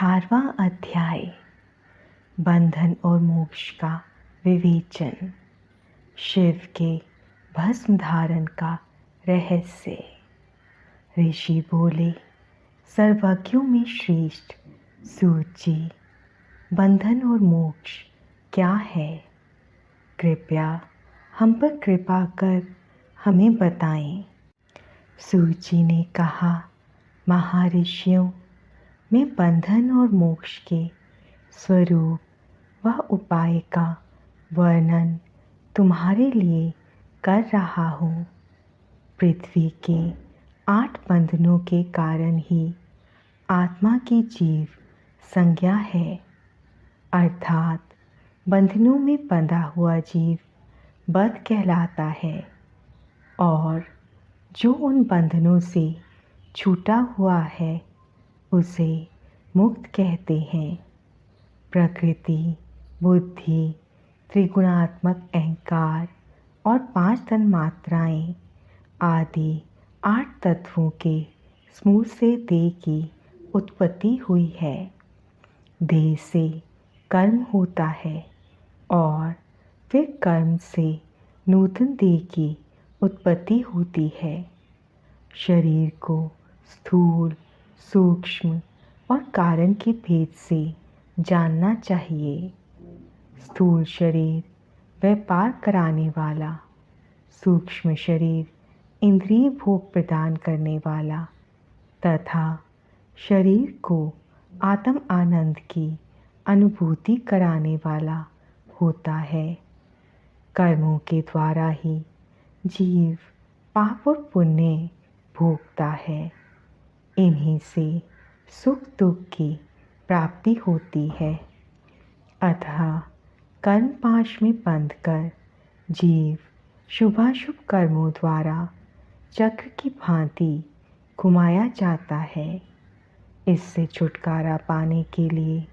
18वां अध्याय बंधन और मोक्ष का विवेचन। शिव के भस्म धारण का रहस्य। ऋषि बोले, सर्वज्ञों में श्रेष्ठ सूत जी, बंधन और मोक्ष क्या है? कृपया हम पर कृपा कर हमें बताएं। सूत जी ने कहा, महर्षियों, मैं बंधन और मोक्ष के स्वरूप व उपाय का वर्णन तुम्हारे लिए कर रहा हूँ। पृथ्वी के 8 बंधनों के कारण ही आत्मा की जीव संज्ञा है, अर्थात बंधनों में बंधा हुआ जीव बद्ध कहलाता है और जो उन बंधनों से छूटा हुआ है उसे मुक्त कहते हैं। प्रकृति, बुद्धि, त्रिगुणात्मक अहंकार और 5 तन्मात्राएं आदि 8 तत्वों के समूह से देह की उत्पत्ति हुई है। देह से कर्म होता है और फिर कर्म से नूतन देह की उत्पत्ति होती है। शरीर को स्थूल, सूक्ष्म और कारण के भेद से जानना चाहिए। स्थूल शरीर व्यापार कराने वाला, सूक्ष्म शरीर इंद्रिय भोग प्रदान करने वाला तथा शरीर को आत्म आनंद की अनुभूति कराने वाला होता है। कर्मों के द्वारा ही जीव पाप और पुण्य भोगता है। इन्हीं से सुख दुख की प्राप्ति होती है। अतः कर्म पाश में बंध कर जीव शुभाशुभ कर्मों द्वारा चक्र की भांति घुमाया जाता है। इससे छुटकारा पाने के लिए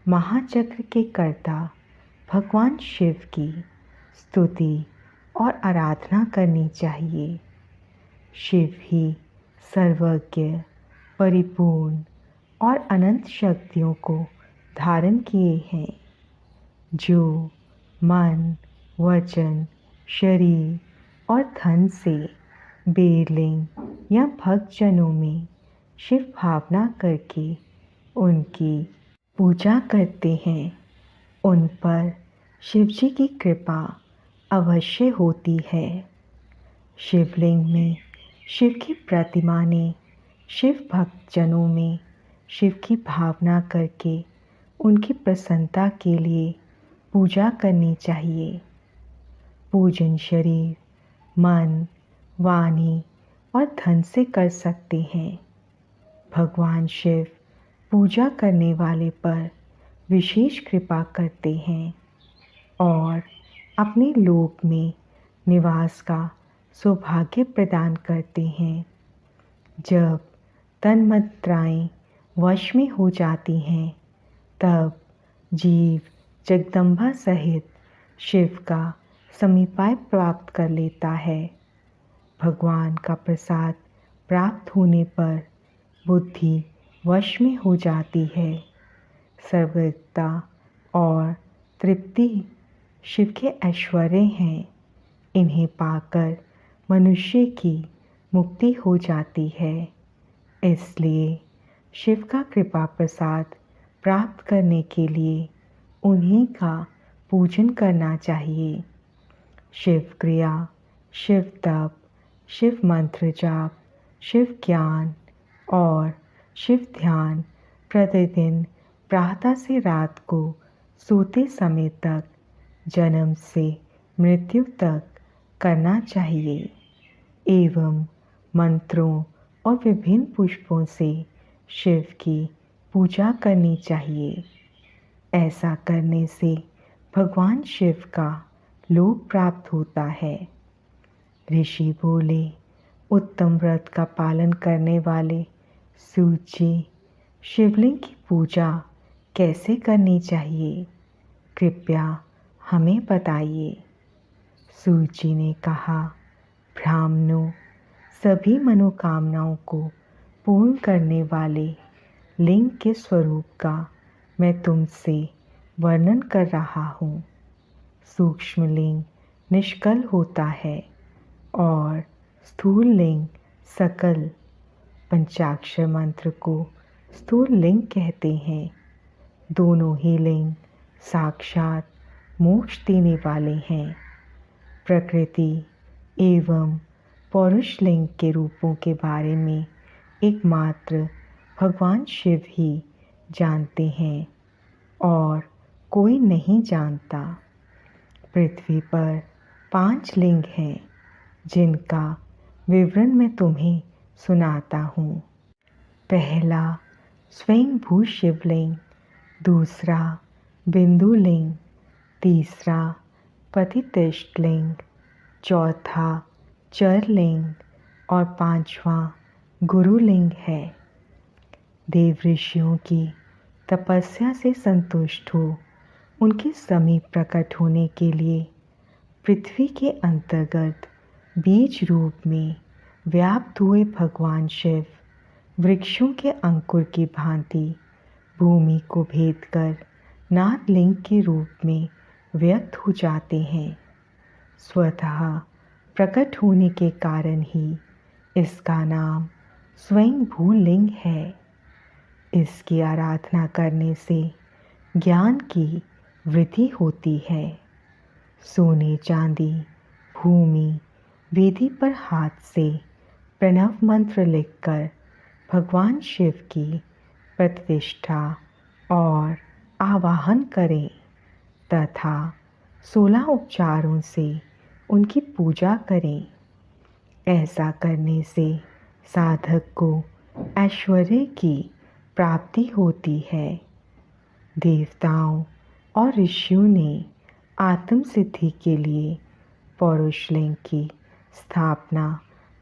महाचक्र के कर्ता भगवान शिव की स्तुति और आराधना करनी चाहिए। शिव ही सर्वज्ञ, परिपूर्ण और अनंत शक्तियों को धारण किए हैं, जो मन, वचन, शरीर और धन से बेरलिंग या भक्तजनों में शिव भावना करके उनकी पूजा करते हैं। उन पर शिवजी की कृपा अवश्य होती है। शिवलिंग में शिव की प्रतिमा ने शिव भक्तजनों में शिव की भावना करके उनकी प्रसन्नता के लिए पूजा करनी चाहिए। पूजन शरीर, मन, वाणी और धन से कर सकते हैं। भगवान शिव पूजा करने वाले पर विशेष कृपा करते हैं और अपने लोक में निवास का सौभाग्य प्रदान करते हैं। जब तन्मात्राएं वश में हो जाती हैं, तब जीव जगदम्बा सहित शिव का समीपाय प्राप्त कर लेता है। भगवान का प्रसाद प्राप्त होने पर बुद्धि वश में हो जाती है। सर्वज्ञता और तृप्ति शिव के ऐश्वर्य हैं। इन्हें पाकर मनुष्य की मुक्ति हो जाती है। इसलिए शिव का कृपा प्रसाद प्राप्त करने के लिए उन्हीं का पूजन करना चाहिए। शिव क्रिया, शिव तप, शिव मंत्र जाप, शिव ज्ञान और शिव ध्यान प्रतिदिन प्रातः से रात को सोते समय तक, जन्म से मृत्यु तक करना चाहिए एवं मंत्रों और विभिन्न पुष्पों से शिव की पूजा करनी चाहिए। ऐसा करने से भगवान शिव का लोक प्राप्त होता है। ऋषि बोले, उत्तम व्रत का पालन करने वाले सूत जी, शिवलिंग की पूजा कैसे करनी चाहिए? कृपया हमें बताइए। सूत जी ने कहा, ब्राह्मणों, सभी मनोकामनाओं को पूर्ण करने वाले लिंग के स्वरूप का मैं तुमसे वर्णन कर रहा हूँ। सूक्ष्म लिंग निष्कल होता है और स्थूल लिंग सकल। पंचाक्षर मंत्र को स्थूल लिंग कहते हैं। दोनों ही लिंग साक्षात मोक्ष देने वाले हैं। प्रकृति एवं पौरुष लिंग के रूपों के बारे में एकमात्र भगवान शिव ही जानते हैं और कोई नहीं जानता। पृथ्वी पर 5 लिंग हैं जिनका विवरण मैं तुम्हें सुनाता हूँ। पहला स्वयंभू शिवलिंग, दूसरा बिंदु लिंग, तीसरा पतितिष्ठ लिंग, चौथा चर लिंग और 5वां गुरुलिंग है। देव ऋषियों की तपस्या से संतुष्ट हो उनके समीप प्रकट होने के लिए पृथ्वी के अंतर्गत बीज रूप में व्याप्त हुए भगवान शिव वृक्षों के अंकुर की भांति भूमि को भेद कर नादलिंग के रूप में व्यक्त हो जाते हैं। स्वतः प्रकट होने के कारण ही इसका नाम स्वयंभू लिंग है। इसकी आराधना करने से ज्ञान की वृद्धि होती है। सोने चांदी भूमि वेदी पर हाथ से प्रणव मंत्र लिखकर भगवान शिव की प्रतिष्ठा और आवाहन करें तथा 16 उपचारों से उनकी पूजा करें। ऐसा करने से साधक को ऐश्वर्य की प्राप्ति होती है। देवताओं और ऋषियों ने आत्म सिद्धि के लिए पौरुषलिंग की स्थापना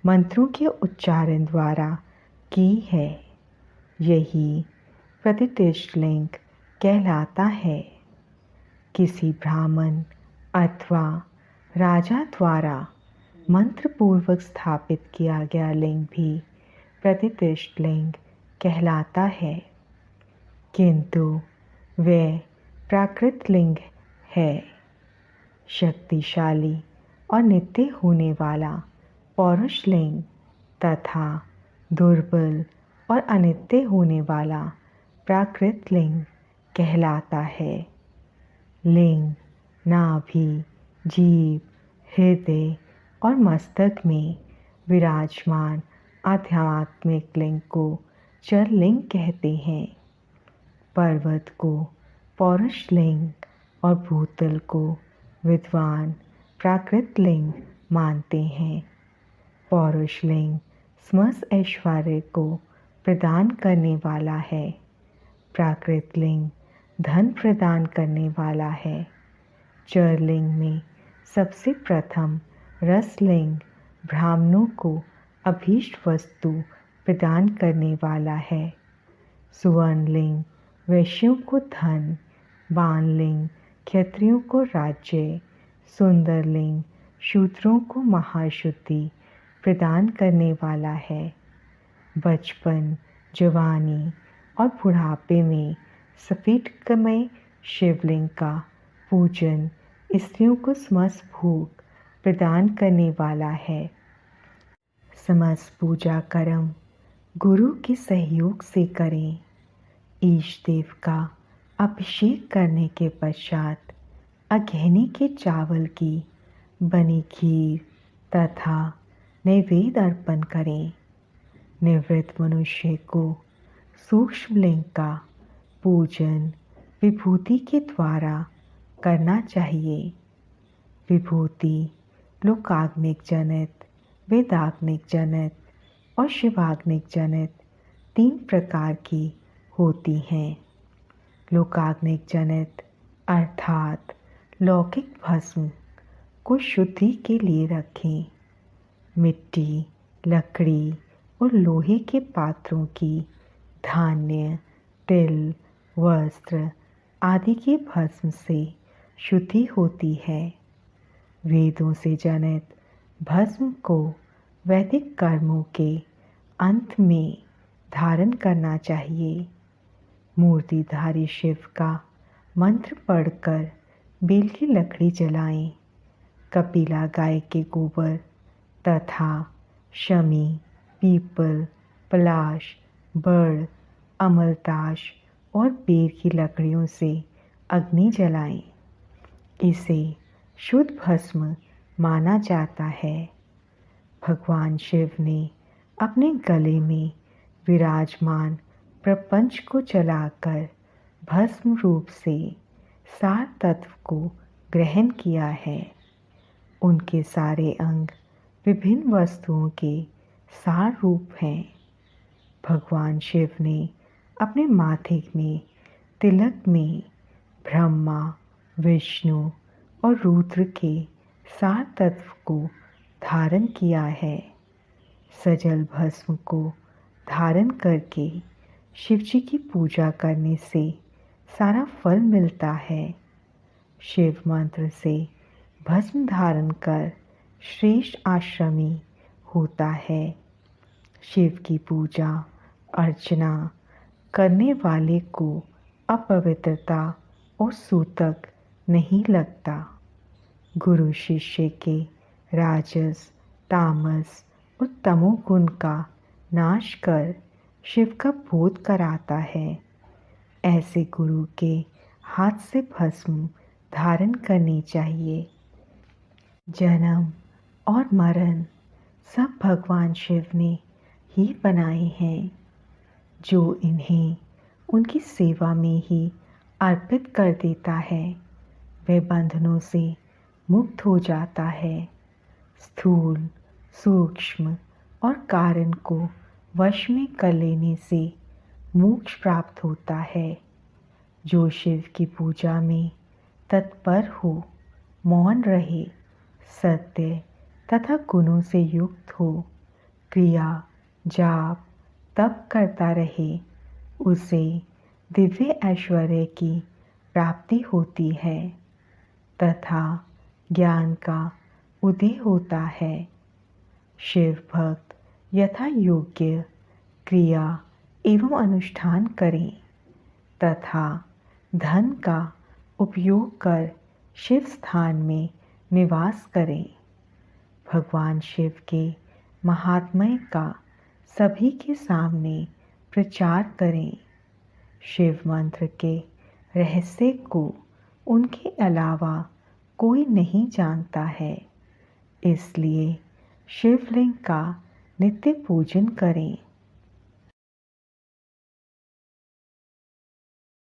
मंत्रों के उच्चारण द्वारा की है। यही प्रतिष्ठ लिंग कहलाता है। किसी ब्राह्मण अथवा राजा द्वारा मंत्र पूर्वक स्थापित किया गया लिंग भी प्रतिष्ठ लिंग कहलाता है, किंतु वह प्राकृत लिंग है। शक्तिशाली और नित्य होने वाला पौरुष लिंग तथा दुर्बल और अनित्य होने वाला प्राकृत लिंग कहलाता है। लिंग नाभि, जीभ, हृदय और मस्तक में विराजमान आध्यात्मिक लिंग को चर लिंग कहते हैं। पर्वत को पौरुष लिंग और भूतल को विद्वान प्राकृत लिंग मानते हैं। पौरुष लिंग समस्त ऐश्वर्य को प्रदान करने वाला है। प्राकृत लिंग धन प्रदान करने वाला है। चर लिंग में सबसे प्रथम रसलिंग ब्राह्मणों को अभीष्ट वस्तु प्रदान करने वाला है। सुवर्णलिंग वैश्यों को धन, बाणलिंग क्षत्रियों को राज्य, सुंदरलिंग शूद्रों को महाशुद्धि प्रदान करने वाला है। बचपन, जवानी और बुढ़ापे में स्फटिकमय शिवलिंग का पूजन स्त्रियों को समस्त भोग प्रदान करने वाला है। समस्त पूजा कर्म गुरु के सहयोग से करें। ईश देव का अभिषेक करने के पश्चात अघैनी के चावल की बनी खीर तथा नैवेद्य अर्पण करें। निवृत्त मनुष्य को सूक्ष्म लिंग का पूजन विभूति के द्वारा करना चाहिए। विभूति लोकाग्निक जनित, वेदाग्निक जनित और शिवाग्निक जनित 3 प्रकार की होती हैं। लोकाग्निक जनित अर्थात लौकिक भस्म को शुद्धि के लिए रखें। मिट्टी, लकड़ी और लोहे के पात्रों की धान्य, तिल, वस्त्र आदि की भस्म से शुद्धि होती है। वेदों से जनित भस्म को वैदिक कर्मों के अंत में धारण करना चाहिए। मूर्तिधारी शिव का मंत्र पढ़कर बेल की लकड़ी जलाएं। कपिला गाय के गोबर तथा शमी, पीपल, पलाश, बड़, अमलताश और बेर की लकड़ियों से अग्नि जलाएं। इसे शुद्ध भस्म माना जाता है। भगवान शिव ने अपने गले में विराजमान प्रपंच को जलाकर भस्म रूप से सार तत्व को ग्रहण किया है। उनके सारे अंग विभिन्न वस्तुओं के सार रूप हैं। भगवान शिव ने अपने माथे में तिलक में ब्रह्मा, विष्णु और रुद्र के सार तत्व को धारण किया है। सजल भस्म को धारण करके शिवजी की पूजा करने से सारा फल मिलता है। शिव मंत्र से भस्म धारण कर श्रेष्ठ आश्रमी होता है। शिव की पूजा अर्चना करने वाले को अपवित्रता और सूतक नहीं लगता। गुरु शिष्य के राजस, तामस और तमोगुण का नाश कर शिव का बोध कराता है। ऐसे गुरु के हाथ से भस्म धारण करनी चाहिए। जन्म और मरण सब भगवान शिव ने ही बनाए हैं। जो इन्हें उनकी सेवा में ही अर्पित कर देता है वह बंधनों से मुक्त हो जाता है। स्थूल, सूक्ष्म और कारण को वश में कर लेने से मोक्ष प्राप्त होता है। जो शिव की पूजा में तत्पर हो, मौन रहे, सत्य तथा गुणों से युक्त हो, क्रिया, जाप, तप करता रहे, उसे दिव्य ऐश्वर्य की प्राप्ति होती है तथा ज्ञान का उदय होता है। शिव भक्त यथा योग्य क्रिया एवं अनुष्ठान करें तथा धन का उपयोग कर शिव स्थान में निवास करें। भगवान शिव के महात्म्य का सभी के सामने प्रचार करें। शिव मंत्र के रहस्य को उनके अलावा कोई नहीं जानता है, इसलिए शिवलिंग का नित्य पूजन करें।